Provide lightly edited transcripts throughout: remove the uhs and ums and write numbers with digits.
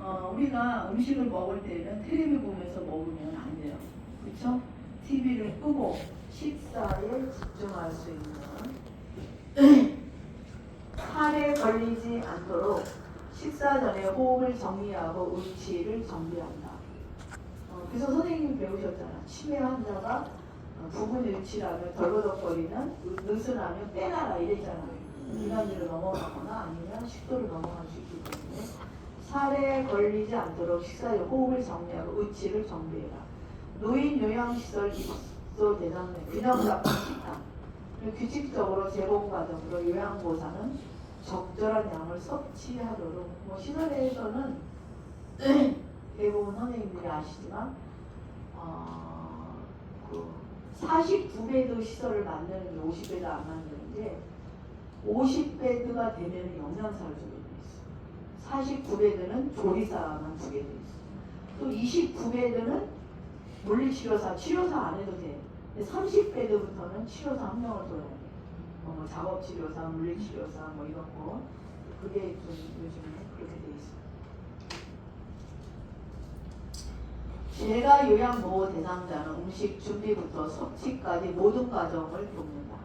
우리가 음식을 먹을 때는 텔레비 보면서 먹으면 안 돼요. 그렇죠? TV를 끄고 식사에 집중할 수 있는 살에 걸리지 않도록 식사 전에 호흡을 정리하고 의치를 정비한다. 그래서 선생님이 배우셨잖아. 치매 환자가 부분 의치라면 덜거덕거리는 느슨하면 빼놔라 이랬잖아. 기관지로 넘어가거나 아니면 식도로 넘어갈 수 있기 때문에 살에 걸리지 않도록 식사 전 호흡을 정리하고 의치를 정비해라. 노인 요양시설 입소 대상자 균형 잡힌 식단 규칙적으로 제공 과정으로 요양보호사는 적절한 양을 섭취하도록 시설에서는 대부분 선생님들이 아시지만 49베드 시설을 만드는 게 50베드 안 만드는데 50베드가 되면 영양사를 주게 돼 있어. 49베드는 조리사만 주게 돼 있어. 또 29베드는 물리치료사, 치료사 안 해도 돼. 30베드부터는 치료사 한 명을 둬야 돼. 작업치료사, 물리치료사 이런 거. 그게 좀 요즘에 그렇게 돼 있어. 제가 요양보호 대상자는 음식 준비부터 섭취까지 모든 과정을 돕는다.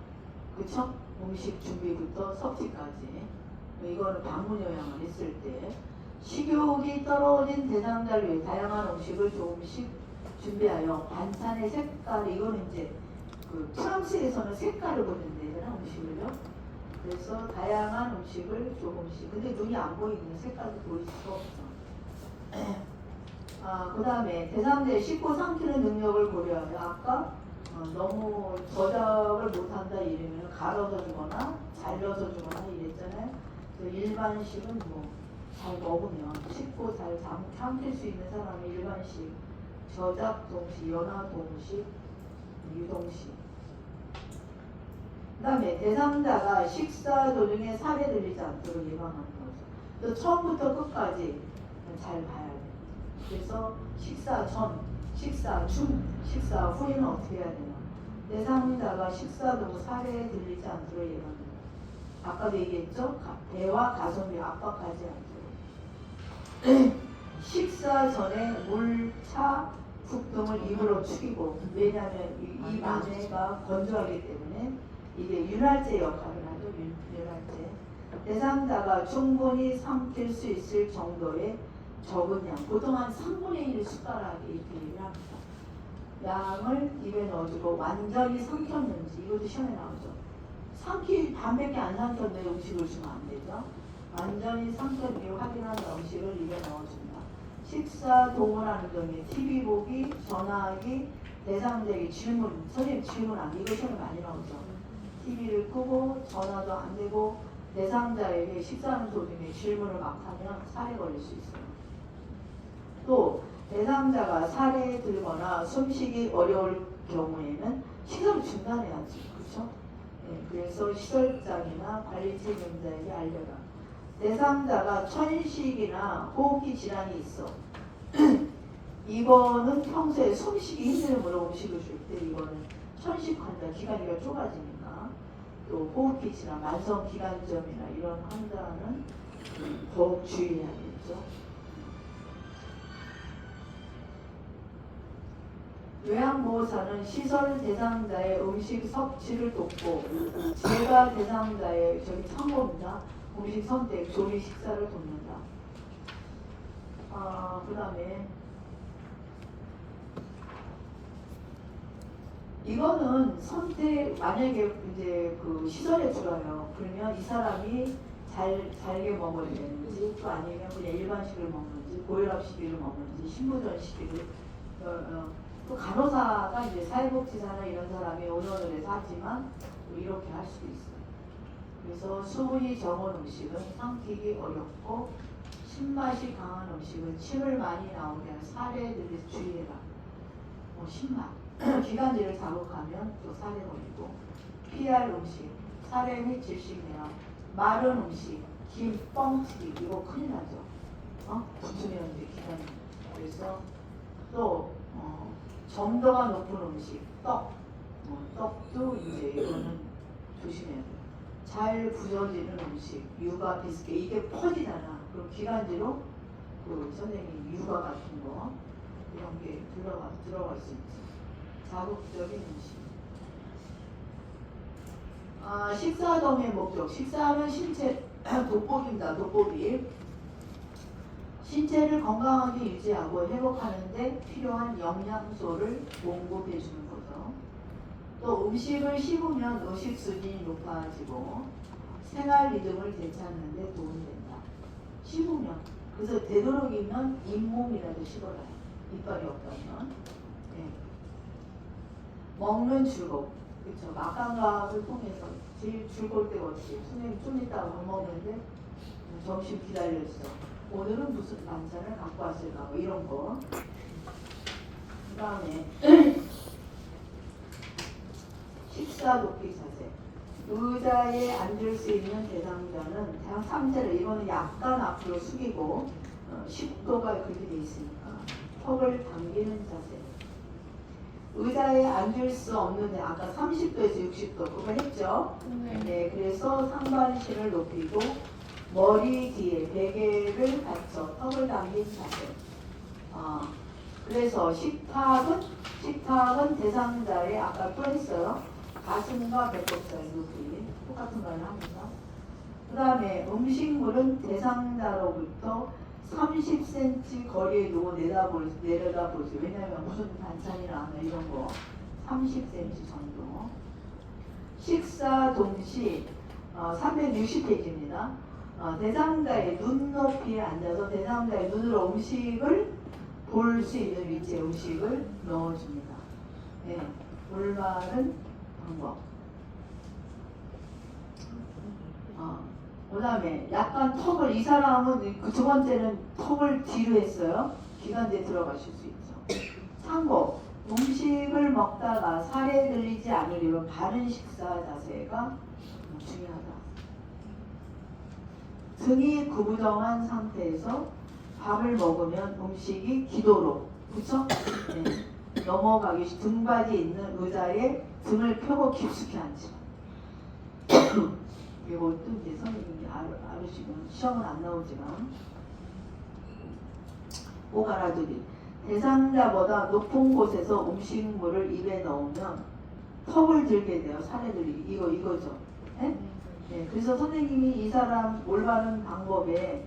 그쵸? 음식 준비부터 섭취까지. 이거는 방문 요양을 했을 때 식욕이 떨어진 대상자를 위해 다양한 음식을 조금씩 준비하여 반찬의 색깔, 이거는 이제 프랑스에서는 색깔을 보면 되잖아, 음식을요. 그래서 다양한 음식을 조금씩. 근데 눈이 안 보이면 색깔도 보일 수가 없어. 그 다음에 대상자의 씻고 삼키는 능력을 고려하여 아까 너무 저작을 못한다 이러면 갈아서 주거나 잘려서 주거나 이랬잖아요. 일반식은 잘 먹으면 씻고 잘 삼킬 수 있는 사람이 일반식, 저작 동식, 연화 동식, 유동식. 그 다음에 대상자가 식사 도중에 살에 들리지 않도록 예방하는 거죠. 또 처음부터 끝까지 잘 봐야 돼. 그래서 식사 전, 식사 중, 식사 후에는 어떻게 해야 되나. 대상자가 식사 도중 살에 들리지 않도록 예방합니다. 아까도 얘기했죠? 배와 가슴이 압박하지 않도록. 식사 전에 물, 차, 국 등을 입으로 축이고, 왜냐하면 이 만회가 건조하기 때문에 이게 윤활제 역할을 하죠. 윤활제. 대상자가 충분히 삼킬 수 있을 정도의 적은 양, 보통 한 3분의 1 숟가락이 이렇게 합니다. 양을 입에 넣어주고 완전히 삼켰는지, 이것도 시험에 나오죠. 반밖에 안 삼켰는데 음식을 주면 안 되죠. 완전히 삼켰는지 확인한 음식을 입에 넣어준다. 식사 동원하는 중에 TV 보기, 전화하기, 대상자에게 질문, 선생님 질문하기, 이거 시험에 많이 나오죠. TV를 끄고 전화도 안 되고 대상자에게 식사하는 도중에 질문을 막 하면 살에 걸릴 수 있어요. 또 대상자가 살에 들거나 숨쉬기 어려울 경우에는 시설을 중단해야지. 그렇죠? 네, 그래서 시설장이나 관리 책임자에게 알려라. 대상자가 천식이나 호흡기 질환이 있어. 이거는 평소에 숨쉬기 힘들므로 음식을 줄 때 이거는 천식 환자, 기관지가 좁아지니까, 또 호흡기 질환, 만성기관점이나 이런 환자는 더욱 주의해야겠죠. 요양보호사는 시설 대상자의 음식 섭취를 돕고 제가 대상자의 참고입니다. 음식 선택, 조리, 식사를 돕는다. 그 다음에 이거는 선택, 만약에 이제 시설에 들어요. 그러면 이 사람이 잘게 먹어야 되는지, 또 아니면 그냥 일반식을 먹는지, 고혈압식을 먹는지, 신부전식을 또 간호사가 이제 사회복지사나 이런 사람이 의논을 해서 하지만 이렇게 할 수도 있어요. 그래서 수분이 적은 음식은 삼키기 어렵고 신맛이 강한 음식은 침을 많이 나오게 하는 살에 들려 주의해라. 신맛, 기관지를 자극하면 또 살에 걸리고, 피할 음식, 살에 및 질식내나 마른 음식, 김, 뻥튀기 이거 큰일 나죠. 붙으면 이제 기관지. 그래서 또 점도가 높은 음식, 떡도 이제 이거는 조심해야 돼요. 잘 부서지는 음식, 육아, 비스켓, 이게 퍼지잖아. 그럼 기관지로 그 선생님 육아 같은 거 이런 게 들어갈 수 있죠. 자극적인 음식. 식사dom의 목적. 식사는 신체 돋보기입니다. 돋보기. 신체를 건강하게 유지하고 회복하는데 필요한 영양소를 공급해 주는 거죠. 또 음식을 씹으면 의식 수준이 높아지고 생활 리듬을 되찾는 데 도움이 된다. 씹으면. 그래서 되도록이면 잇몸이라도 씹어라요. 이빨이 없다면. 네. 먹는 즐거움. 그렇죠. 막간과학을 통해서 제일 즐거울 때가 어떻게? 선생님 좀 이따가 밥 먹는데 점심 기다렸어. 오늘은 무슨 반찬을 갖고 왔을까? 뭐 이런 거. 그 다음에 식사 돕기 자세. 의자에 앉을 수 있는 대상자는 그냥 상체를 이거는 약간 앞으로 숙이고 10도가 그렇게 돼 있으니까 턱을 당기는 자세. 의자에 앉을 수 없는데 아까 30도에서 60도 그거 했죠? 네, 그래서 상반신을 높이고 머리 뒤에 베개를 받쳐 턱을 당긴 자세. 그래서 식탁은 대상자의 아까 또 했어요. 가슴과 배꼽 사이 높이 똑같은 걸 합니다. 그 다음에 음식물은 대상자로부터 30cm 거리에 두고 내려다보지. 왜냐하면 무슨 반찬이나 이런 거 30cm 정도. 식사 동시 360페이지입니다. 대상자의 눈높이에 앉아서 대상자의 눈으로 음식을 볼 수 있는 위치에 음식을 넣어줍니다. 네, 올바른 방법. 그 다음에 약간 턱을 이 사람은 그 두 번째는 턱을 뒤로 했어요. 기관지에 들어가실 수 있죠. 참고 음식을 먹다가 살에 들리지 않으려면 바른 식사 자세가 중요하다. 등이 구부정한 상태에서 밥을 먹으면 음식이 기도로 그쵸? 네. 넘어가기 등받이 있는 의자에 등을 펴고 깊숙이 앉지. 이것도 이제 선생님이 알으시면 시험은 안 나오지만 꼭 알아두기. 대상자보다 높은 곳에서 음식물을 입에 넣으면 턱을 들게 돼요. 살에 들리기. 이거죠. 네? 네. 그래서 선생님이 이 사람 올바른 방법에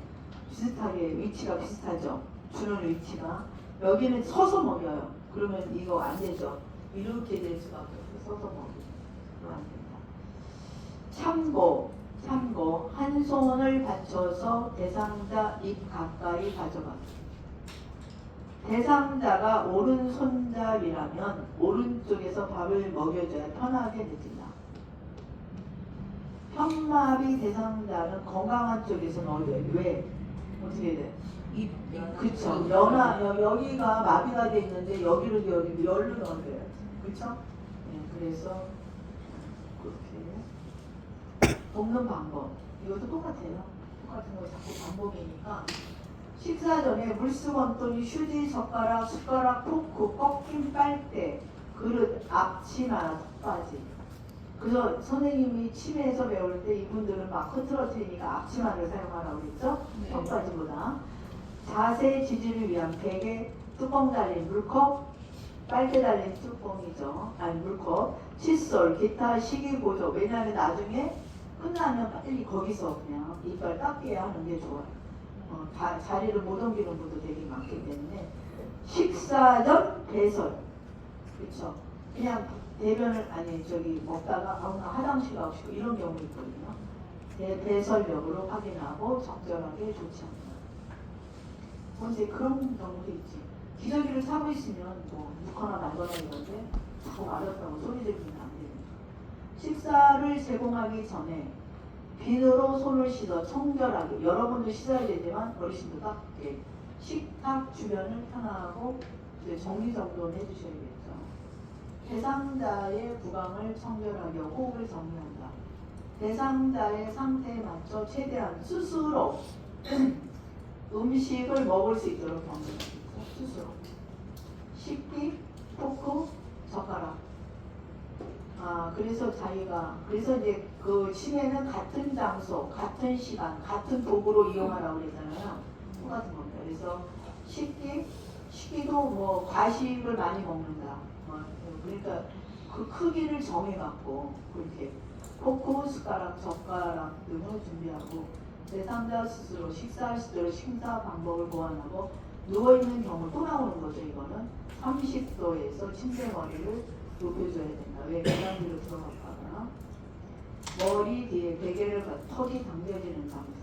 비슷하게 위치가 비슷하죠. 주는 위치가. 여기는 서서 먹여요. 그러면 이거 안 되죠. 이렇게 될 수밖에 없어요. 서서 먹이죠. 그럼 안 된다. 참고 한 손을 받쳐서 대상자 입 가까이 가져가기. 대상자가 오른손잡이라면 오른쪽에서 밥을 먹여줘야 편하게 느낀다. 편마비 대상자는 건강한 쪽에서 넣어줘야 돼. 왜? 어떻게 돼? 그쵸. 여기가 마비가 돼 있는데 여기를 열로 넣어줘야지. 그쵸? 네, 그래서 그렇게 먹는 방법. 이것도 똑같아요. 똑같은 거 자꾸 반복이니까. 식사 전에 물수건 또는 휴지, 젓가락, 숟가락, 포크, 꺾인 빨대, 그릇, 앞치마, 턱받이. 그래서 선생님이 치매에서 배울 때 이분들은 막 흐트러뜨리니까 앞치마를 사용하라고 그랬죠? 네. 턱받이보다. 자세 지지를 위한 베개, 뚜껑 달린 물컵, 빨대 달린 뚜껑이죠. 아니 물컵, 칫솔, 기타, 식이 보조. 왜냐하면 나중에 끝나면 빨리 거기서 그냥 이빨 닦게 하는 게 좋아요. 자리를 못 옮기는 분도 되게 많기 때문에. 식사 전 배설. 그렇죠. 그냥 대변을 먹다가 나 화장실 가고 싶고 이런 경우 있거든요. 배설력으로 확인하고 적절하게 조치합니다. 언제 그런 경우도 있지. 기저귀를 차고 있으면 뭐 묵거나 말거나 이런데 자꾸 마렵다고 소리 지르면 안 됩니다. 식사를 제공하기 전에 비누로 손을 씻어 청결하게. 여러분도 씻어야 되지만 어르신도 닦게. 식탁 주변을 편하고 정리정돈 해주셔야겠죠. 대상자의 구강을 청결하게 호흡을 정리한다. 대상자의 상태에 맞춰 최대한 스스로 음식을 먹을 수 있도록 격려하겠죠. 스스로. 식기, 포크, 젓가락. 그래서 이제 그 치매는 같은 장소, 같은 시간, 같은 도구로 이용하라고 그랬잖아요. 똑같은 겁니다. 그래서 식기도 뭐 과식을 많이 먹는다. 그러니까 그 크기를 정해갖고 그렇게 포크, 숟가락, 젓가락 등을 준비하고 제3자 스스로 식사할 수 있도록 식사 방법을 보완하고 누워있는 경우 또 나오는 거죠. 이거는 30도에서 침대 머리를 높여줘야 된다. 왜 계단위로 들어갈까봐. 머리 뒤에 베개를 턱이 당겨지는 상태.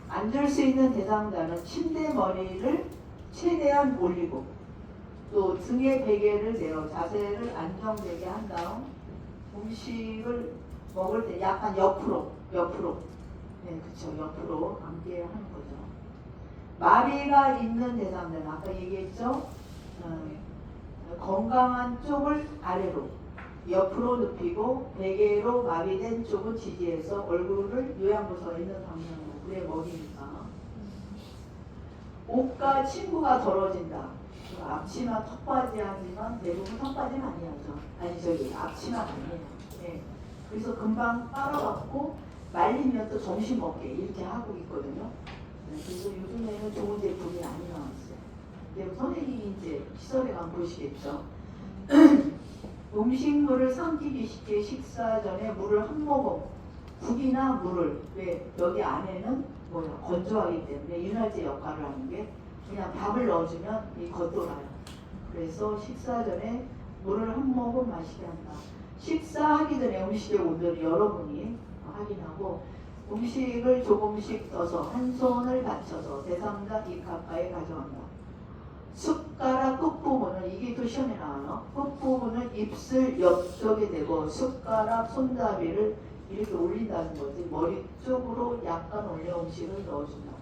앉을 수 있는 대상자는 침대 머리를 최대한 올리고 또 등에 베개를 내어 자세를 안정되게 한 다음 음식을 먹을 때 약간 옆으로 네, 그쵸, 옆으로 앉게 하는 거죠. 마비가 있는 대상자는 아까 얘기했죠. 건강한 쪽을 아래로 옆으로 눕히고 베개로 마비된 쪽은 지지해서 얼굴을 요양부서가 있는 방향으로. 그래 머리니까. 옷과 침구가 덜어진다. 앞치마 턱받이 하지만 대부분 턱받이는 아니야죠. 아니 저기 앞치마 아니에요. 네. 그래서 금방 빨아갖고 말리면 또 점심 먹게 이렇게 하고 있거든요. 네. 그래서 요즘에는 좋은 제품이 많이 나왔어요. 근데 선생님이 이제 시설에 가면 보시겠죠. 음식물을 삼키기 쉽게 식사 전에 물을 한 모금, 국이나 물을, 왜 여기 안에는 건조하기 때문에 윤활제 역할을 하는 게 그냥 밥을 넣어주면 이 겉돌아요. 그래서 식사 전에 물을 한 모금 마시게 한다. 식사하기 전에 음식의 온도를 여러분이 확인하고 음식을 조금씩 떠서 한 손을 받쳐서 대상자 입 가까이 가져간다. 숟가락 끝부분은 이게 또 시험에 나와요. 끝부분은 입술 옆쪽에 대고 숟가락 손잡이를 이렇게 올린다는 거지. 머리 쪽으로 약간 올려 음식을 넣어준다.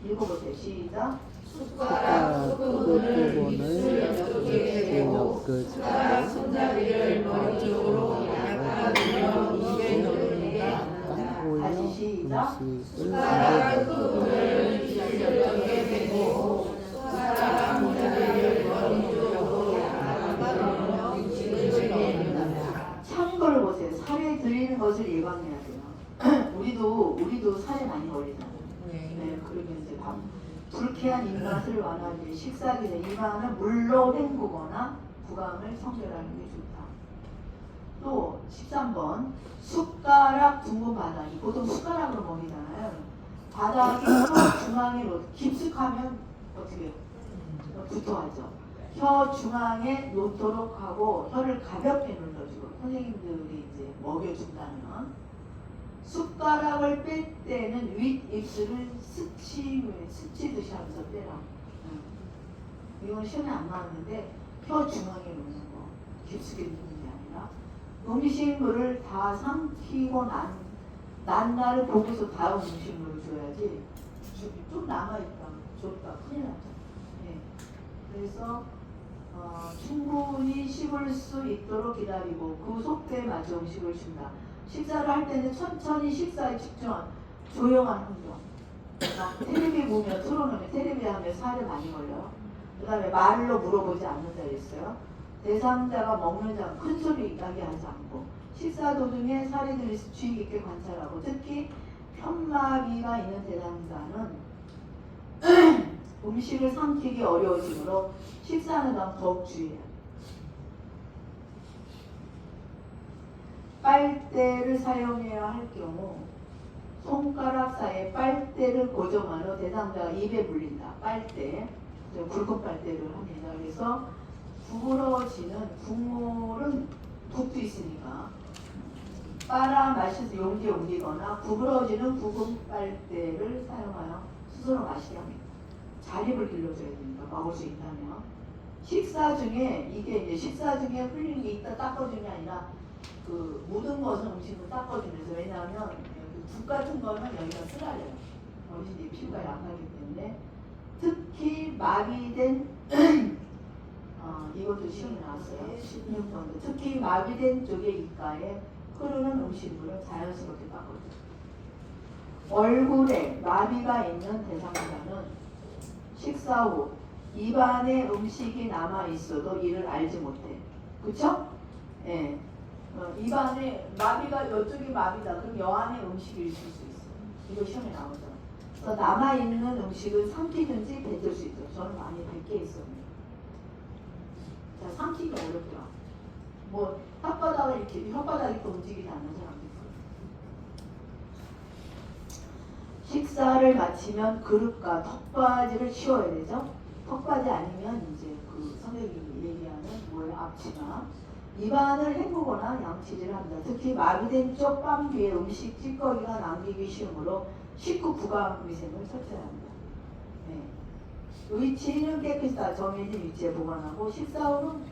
읽어보세요. 시작. 숟가락 끝부분을 입술 옆쪽에 대고 숟가락 손잡이를 머리 쪽으로 약간 올려 입에 넣는다. 다시 시작. 숟가락 끝부분을 입술 옆쪽에 대고 숟가락 손잡이를 머리 쪽으로 약간 올려 음식을 넣는다. 참고를 보세요. 살에 들리는 것을 예방해야 돼요. 우리도 살에 많이 걸리잖아요. 네, 그러면 이제 불쾌한 입맛을 완화하기 위해 식사하기 전에 입안을 물로 헹구거나 구강을 청결하는 게 좋다. 또 13번 숟가락 둥근 바닥이 보통 숟가락으로 먹이잖아요. 바닥이 혀 중앙에 깊숙하면 어떻게 해요? 구토하죠. 혀 중앙에 놓도록 하고 혀를 가볍게 눌러주고 선생님들이 이제 먹여준다면 숟가락을 뺄 때는 윗입술을 스치듯이 하면서 빼라. 이건 시험에 안 나왔는데 혀 중앙에 놓는 거 깊숙이 놓는 게 아니라 음식물을 다 삼키고 난 날을 보고서 다음 음식물을 줘야지 좀 남아있다 줬다 큰일 나죠. 네. 그래서 충분히 씹을 수 있도록 기다리고 그 속도에 맞춰 음식을 준다. 식사를 할 때는 천천히 식사에 집중한 조용한 환경. 텔레비 보면 틀어놓으면 텔레비 하면 살이 많이 걸려요. 그 다음에 말로 물어보지 않는다 그랬어요. 대상자가 먹는 장 큰 소리 이야기하지 않고 식사 도중에 살이 들릴수 주의 깊게 관찰하고 특히 편마비가 있는 대상자는 음식을 삼키기 어려워지므로 식사하는 다음 더욱 주의해요. 빨대를 사용해야 할 경우 손가락 사이에 빨대를 고정한 후 대상자가 입에 물린다. 빨대, 굵은 빨대를 합니다. 그래서 부러지는 국물은 국도 있으니까 빨아 마셔서 용기에 옮기거나 구부러지는 굵은 빨대를 사용하여 스스로 마시게 합니다. 자립을 길러줘야 됩니다. 먹을 수 있다면. 식사 중에 이게 이제 식사 중에 흘리는 게 있다 닦아주는 게 아니라 그 묻은 것은 음식을 닦아주면서 왜냐하면 국 같은 거는 여기가 쓰라려요. 어르신들이 피부가 약하기 때문에 특히 마비된 이것도 시험에 나왔어요. 16번도 특히 마비된 쪽의 입가에 흐르는 음식물을 자연스럽게 닦아줘요. 얼굴에 마비가 있는 대상자는 식사 후 입안에 음식이 남아 있어도 이를 알지 못해. 그쵸? 예. 입안에 마비가 이쪽이 마비다. 그럼 여 안에 음식이 있을 수 있어. 이거 시험에 나오죠. 그래서 남아있는 음식을 삼키든지 뱉을 수 있어요. 저는 많이 뱉게 있었네요. 자, 삼키기 어렵더라. 뭐 혓바닥을 이렇게 혓바닥이 또 움직이지 않는 사람도 있어요. 식사를 마치면 그릇과 턱받이를 치워야 되죠. 턱받이 아니면 이제 그 선생님이 얘기하는 뭐예요? 앞치마. 입안을 헹구거나 양치질을 합니다. 특히 마비된 쪽 뺨 뒤에 음식 찌꺼기가 남기기 쉬우므로 식후 부강 위생을 철저히 합니다. 네. 위치는 깨끗이 다 정해진 위치에 보관하고 식사 후는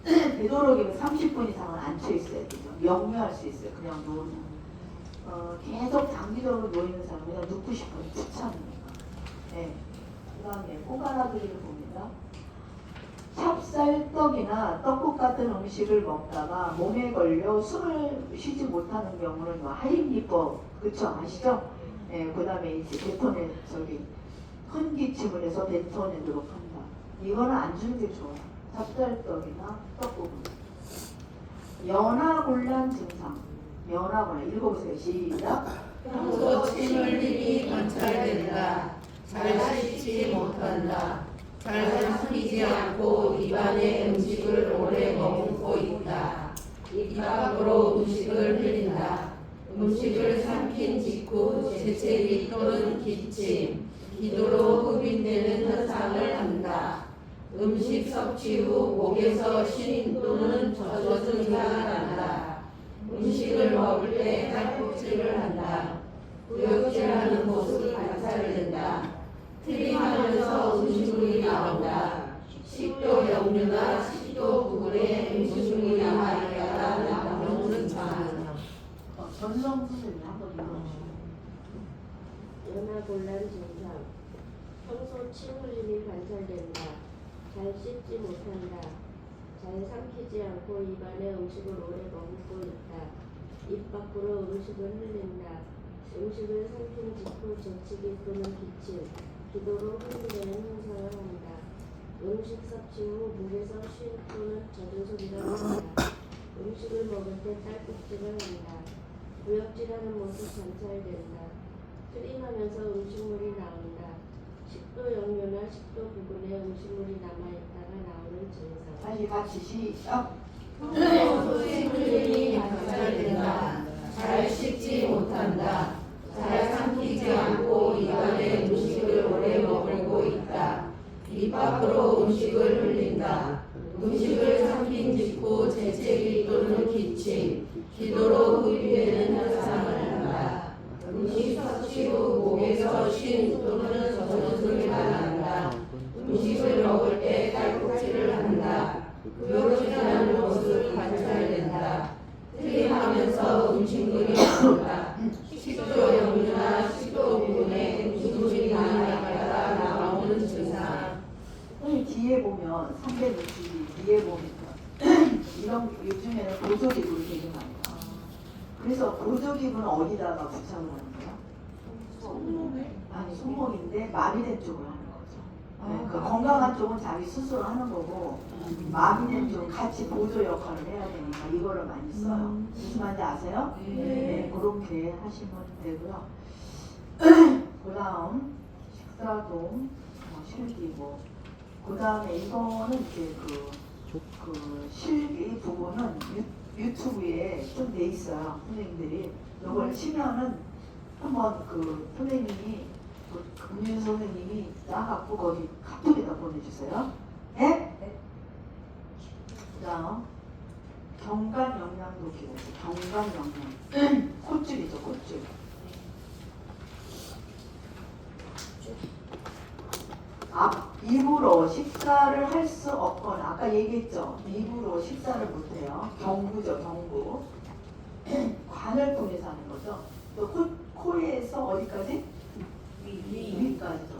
되도록이면 30분 이상은 앉혀 있어야 되죠. 명료할 수 있어요. 그냥 누우면. 계속 장기적으로 놓이는 사람은 그냥 눕고 싶어요. 귀찮으니까. 네. 그 다음에 꼬가라들이를 봅니다. 찹쌀떡이나 떡국 같은 음식을 먹다가 몸에 걸려 숨을 쉬지 못하는 경우는 뭐 하임리법, 그쵸? 아시죠? 네, 그 다음에 이제 뱉어내, 큰 기침을 해서 뱉어내도록 한다. 이거는 안 주는 게 좋아요. 찹쌀떡이나 떡국은. 연하곤란 증상. 연하곤란. 읽어보세요. 시작. 평소 침 흘림이 관찰된다. 잘 씻지 못한다. 잘 삼키지 않고 입안에 음식을 오래 머금고 있다. 입 밖으로 음식을 흘린다. 음식을 삼킨 직후 재채기 또는 기침, 기도로 흡입되는 현상을 한다. 음식 섭취 후 목에서 신 또는 젖은 향이 난다. 음식을 먹을 때 칼국질을 한다. 구역질하는 모습이 관찰된다. 트림하면서 음식물이 나온다. 식도 역류나 식도 부분에 음식물이 남아있다가 나오는 증상. 전성 선생님 한번 읽어주시죠. 연하곤란 증상. 평소 침 흘림이 관찰된다. 잘 씻지 못한다. 잘 삼키지 않고 입안에 음식을 오래 머금고 있다. 입 밖으로 음식을 흘린다. 음식을 삼킨 직후 재치기 또는 기침, 기도로 흡입되는 현상을 한다. 음식 섭취 후 목에서 쉰 또는 젖은 소리가 난다. 음식을 먹을 때 딸꾹질을 한다. 구역질하는 모습 관찰된다. 트림하면서 음식물이 나온다. 식도 역류나 식도 부분에 음식물이 남아있다가 나오는 증상. 다시 같이 시작. 평소 침 흘림이 관찰된다. 잘 씻지 못한다. 잘 삼키지 않고 입안에 음식을 오래 머물고 있다. 입 밖으로 음식을 흘린다. 음식을 삼킨 직후 재채기 또는 기침, 기도로 흡입되는 현상을 한다. 음식 섭취 후 목에서 쉰 또는 젖은 소리가 난다. 음식을 먹을 때 딸꾹질을 한다. 구역질하는 모습 관찰된다. 트림하면서 음식물이 나온다. 식도 역류나 식도 부분에 음식물이 남아있다가 나오는 증상. 오늘 뒤에 보면 360 뒤에 보면 이런 요즘에는 보조기구를 되게 많이 나와요. 그래서 보조기구는 어디다가 부착을 하는 거야? 손목에? 아니 손목인데 마비된 쪽을 하는 거죠. 네, 그 건강한 쪽은 자기 스스로 하는 거고 마비된 쪽은 같이 보조 역할을 해야 되니까 이거를 많이 써요. 무슨 말인지 아세요? 네, 그렇게 하시면 되고요. 그 다음 식사도 실기고 그 다음에 이거는 이제 그 실기 부분은 유튜브에 좀 돼 있어요. 선생님들이 이걸 치면은 한번 그 선생님이 금윤 선생님이 나갖고 거기 카톡에다 보내주세요. 네? 그 다음 경관 영양도 기록해. 경관 영양. 콧줄이죠, 콧줄. 입으로 식사를 할 수 없거나 아까 얘기했죠. 입으로 식사를 못해요. 경부죠, 경부. 관을 통해서 하는 거죠. 또 코에서 어디까지? 위까지죠.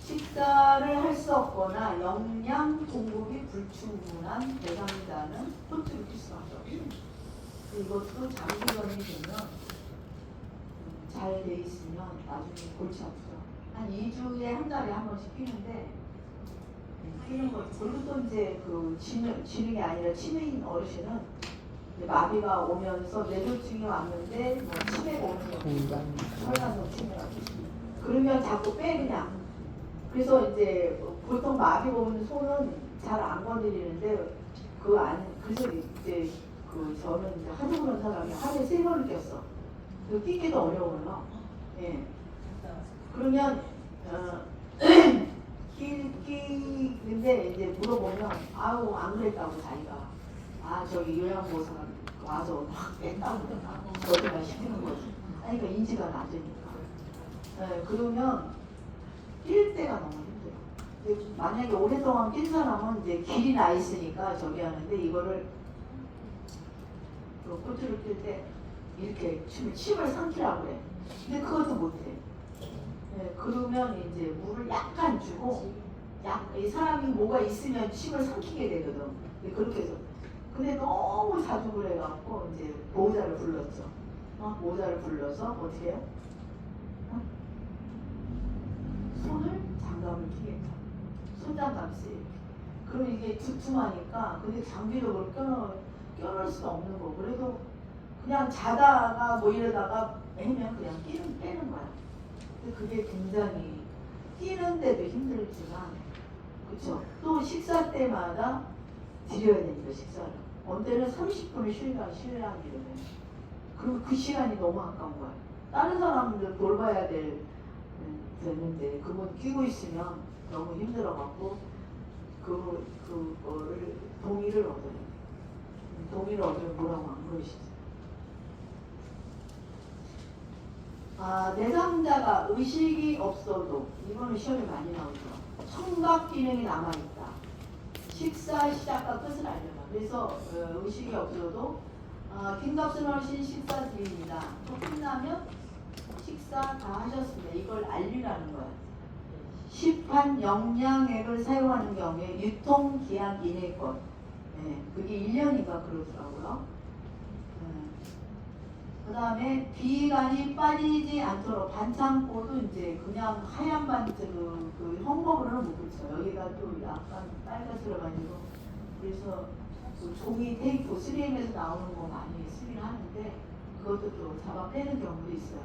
식사를 할 수 없거나 영양 공급이 불충분한 대상자는 콧줄을 필수하죠. 이것도 장기전이 되면 잘 돼 있으면 나중에 골치 아프죠. 한 2주에 한 달에 한 번씩 피는데 피는 거 그리고 또 이제 그 지는 게 아니라 치매인 어르신은 마비가 오면서 뇌졸중이 왔는데 뭐 치매가 오는 경우 혈관성 치매라고 그러면 자꾸 빼 그냥. 그래서 이제 보통 마비 온 손은 잘 안 건드리는데 그래서 이제 저는 이제 하도 그런 사람이 하루에 3번을 꼈어. 그 끼기도 어려워요. 예. 그러면 끼는데 이제 물어보면 아우 안 그랬다고 자기가 저기 요양보호사 와서 막 뺐다고 저희가 시키는 거지. 아니 그러니까 인지가 낮으니까. 예, 그러면 낄 때가 너무 힘들어. 근데 만약에 오랫동안 낀 사람은 이제 길이 나 있으니까 저기 하는데 이거를 코트를 낄 때 이렇게 침을 삼키라고 그래. 근데 그것도 못해. 네, 그러면 이제 물을 약간 주고 이 사람이 뭐가 있으면 침을 삼키게 되거든. 근데 그렇게 해서 근데 너무 자주 그래갖고 이제 보호자를 불렀죠. 보호자를 불러서 어떻게 해요? 손을 장갑을 끼겠다. 손장갑 쓰. 그럼 이게 두툼하니까 근데 장기적으로 껴놓을 수가 없는 거. 그래도 그냥 자다가 뭐 이러다가 매면 그냥 빼는 거야. 근데 그게 굉장히 끼는데도 힘들지만, 그쵸? 또 식사 때마다 드려야 되니까 식사를. 어느 때는 30분을 쉬어야 하기로 해. 그럼 그 시간이 너무 아까운 거야. 다른 사람들 돌봐야 되는데 그분 끼고 있으면 너무 힘들어갖고 그거를 동의를 얻어요. 동의를 얻으면 뭐라고 안 그러시죠? 내상자가 의식이 없어도 이거는 시험에 많이 나오죠. 청각 기능이 남아있다. 식사 시작과 끝을 알려라. 그래서 의식이 없어도 김갑순 어르신 식사 드립니다. 또 끝나면 식사 다 하셨습니다. 이걸 알리라는 거야. 시판 영양액을 사용하는 경우에 유통기한 이내것. 네, 그게 1년인가 그러더라고요. 그 다음에 비간이 빠지지 않도록 반창고도 이제 그냥 하얀 반지로 헝겊으로는 못 붙여요. 여기가 또 약간 빨갛더라가지고 그래서 종이 테이프 3M에서 나오는 거 많이 쓰긴 하는데 그것도 또 잡아 빼는 경우도 있어요.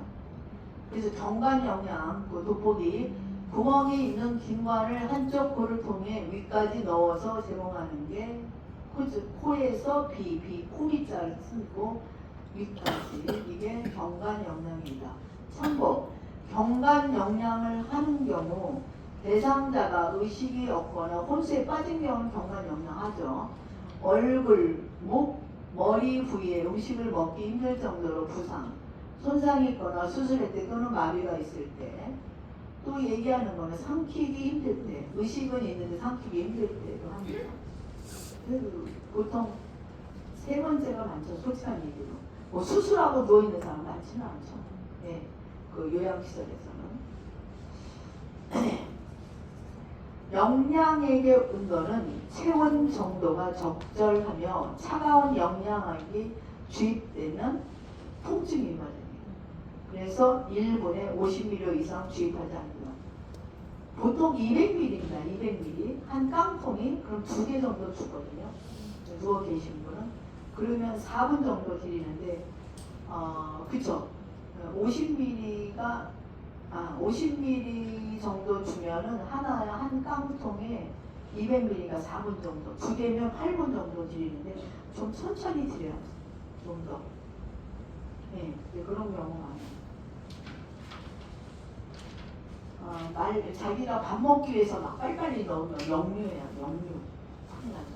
그래서 경관 영양 돋보기 구멍이 있는 김관을 한쪽 코를 통해 위까지 넣어서 제공하는 게 코에서 코밑자를 쓰고 위까지 이게 경관 영양입니다. 참고 경관 영양을 하는 경우 대상자가 의식이 없거나 혼수에 빠진 경우는 경관 영양하죠. 얼굴, 목, 머리 부위에 음식을 먹기 힘들 정도로 부상, 손상이 있거나 수술했을 때 또는 마비가 있을 때 또 얘기하는 거는 삼키기 힘들 때, 의식은 있는데 삼키기 힘들 때도 합니다. 보통 3번째가 많죠. 솔직한 얘기로. 뭐 수술하고 누워있는 사람 많지는 않죠. 네, 그 요양시설에서는. 영양액의 온도는 체온 정도가 적절하며 차가운 영양액이 주입되면 통증이 일어납니다. 그래서 1분에 50ml 이상 주입하지 않습니다. 보통 200ml입니다. 200ml. 한 깡통이 그럼 2개 정도 주거든요. 누워 계신 분은. 그러면 4분 정도 드리는데, 그쵸? 50ml가 50ml 정도 주면은 한 깡통에 200ml가 4분 정도, 2개면 8분 정도 드리는데 좀 천천히 드려요. 좀 더. 네, 그런 경우 많아요. 자기가 밥 먹기 위해서 막 빨리빨리 넣으면 역류야, 역류. 큰일 나죠.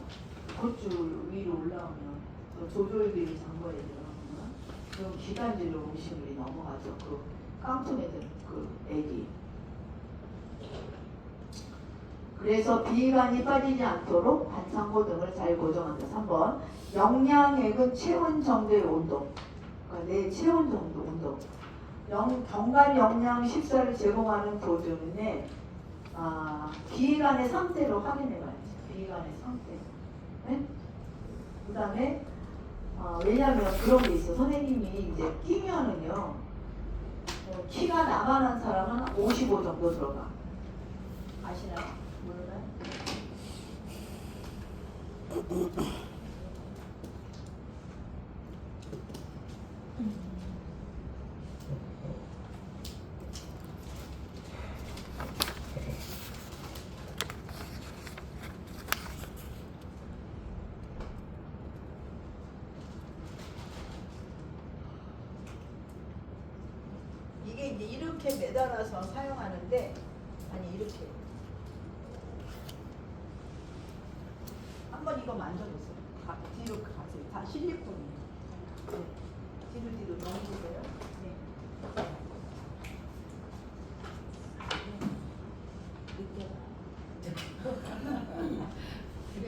콧줄 위로 올라오면 또 조절기를 잠궈야 되거든요. 그럼 기관지로 음식물이 넘어가죠. 그 깡통에 든 그 액이. 그래서 비간이 빠지지 않도록 반창고 등을 잘 고정한다. 3번. 영양액은 체온 정도의 온도. 그러니까 내 체온 정도 온도. 경관 영양 식사를 제공하는 도중에 비간의 상태로 확인해봐야지. 비간의 상태. 네? 그 다음에 왜냐하면 그런 게 있어. 선생님이 이제 끼면은요, 키가 나만한 사람은 55 정도 들어가. 아시나요? 모르나요? 이제 이렇게 매달아서 사용하는데 아니 이렇게 한번 이거 만져보세요. 뒤로 가세요. 다 실리콘이에요. 네. 뒤로 넘기세요. 네.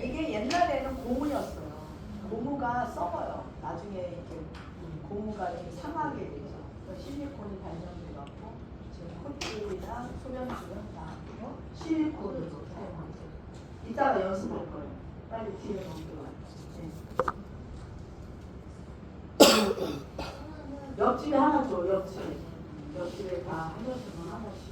이게 옛날에는 고무였어요. 고무가 썩어요. 나중에 이렇게 고무가 좀 상하게 되죠. 그래서 실리콘이 발명돼갖고 지금 콧줄이나 소변줄은 다 실리콘으로 사용하죠. 이따가 연습할 거예요. 빨리 뒤에 넘겨와요. 네. 옆집에 하나 줘. 옆집에 다 한 명씩은 하나씩.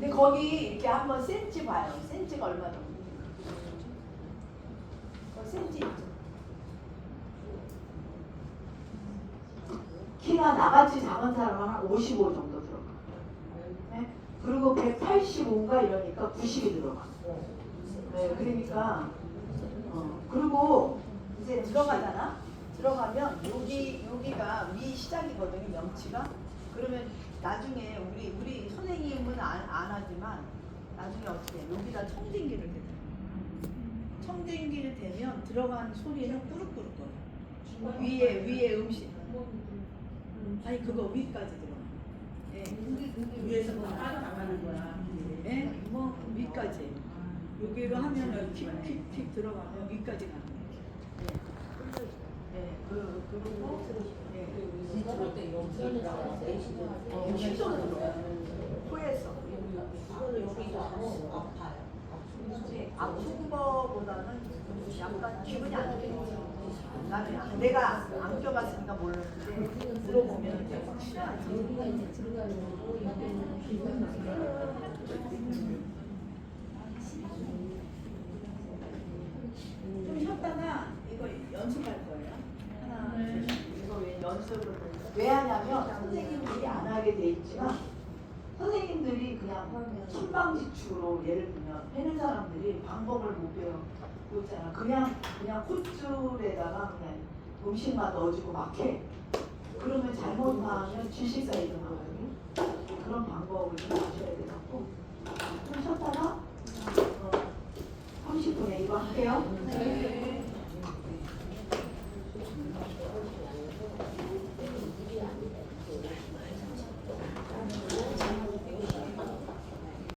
근데 거기 이렇게 한번 센치 봐요. 센치가 얼마 정도? 센치 있죠. 키가 나같이 작은 사람은 한 55 정도 들어가. 네? 그리고 185인가 이러니까 90이 들어가. 네, 그러니까 그리고 이제 들어가잖아. 들어가면 여기가 위 시작이거든요. 명치가. 그러면 나중에 우리 선생님은 안 하지만 나중에 어떻게 해? 여기다 청진기를 대요. 청진기를 대면 들어간 소리는 꾸룩꾸룩거려. 위에 음식. 아니 그거 위까지 들어가. 네. 위에서 뭐 빠져나가는 거야. 네? 뭐 위까지. 여기로 하면은 픽픽픽 들어가면 위까지 가는 거야. 네. 그리고 식소는 들어가요. 코에서. 아픈 거보다는 약간 기분이 안 좋죠. 나는 내가 안 껴봤으니까 모르는데 물어보면 좀 쉬었다가 이거 연습할 거예요. 하나, 이거 왜 연습을 왜 하냐면 선생님들이 안 하게 돼 있지만 선생님들이 그냥 천방지축으로 예를 들면 해는 사람들이 방법을 못 배우고 있잖아. 그냥 콧줄에다가 그냥 음식만 넣어주고 막 해. 그러면 잘못하면 질식사 일어나거든요. 그런 방법을 좀 아셔야 돼갖고